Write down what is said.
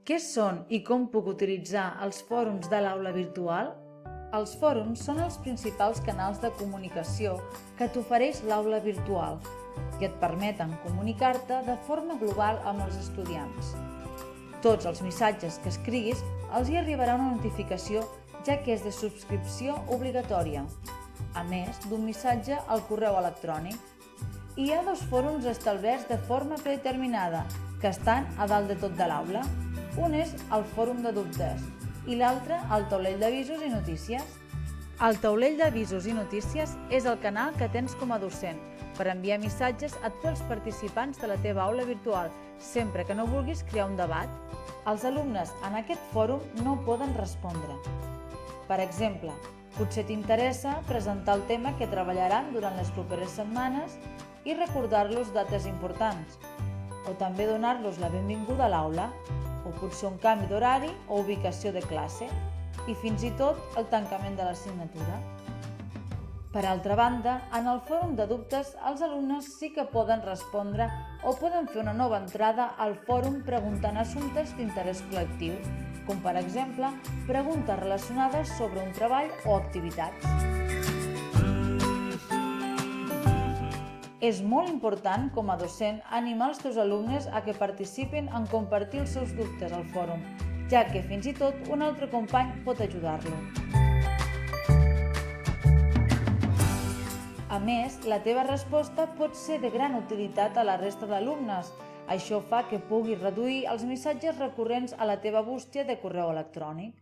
Què són i com puc utilitzar els fòrums de l'aula virtual? Els fòrums són els principals canals de comunicació que t'ofereix l'aula virtual i et permeten comunicar-te de forma global amb els estudiants. Tots els missatges que escriguis els hi arribarà una notificació, ja que és de subscripció obligatòria, a més d'un missatge al correu electrònic. Hi ha 2 fòrums establerts de forma predeterminada que estan a dalt de tot de l'aula. Un és el fòrum de dubtes i l'altre el taulell d'avisos i notícies. El taulell d'avisos i notícies és el canal que tens com a docent per enviar missatges a tots els participants de la teva aula virtual, sempre que no vulguis crear un debat. Els alumnes en aquest fòrum no poden respondre. Per exemple, potser t'interessa presentar el tema que treballaran durant les properes setmanes i recordar-los dates importants, o també donar-los la benvinguda a l'aula, o potser un canvi d'horari o ubicació de classe, i fins i tot el tancament de l'assignatura. Per altra banda, en el fòrum de dubtes, els alumnes sí que poden respondre o poden fer una nova entrada al fòrum preguntant assumptes d'interès col·lectiu, com per exemple, preguntes relacionades sobre un treball o activitats. És molt important, com a docent, animar els teus alumnes a que participin en compartir els seus dubtes al fòrum, ja que fins i tot un altre company pot ajudar-lo. A més, la teva resposta pot ser de gran utilitat a la resta d'alumnes. Això fa que puguis reduir els missatges recurrents a la teva bústia de correu electrònic.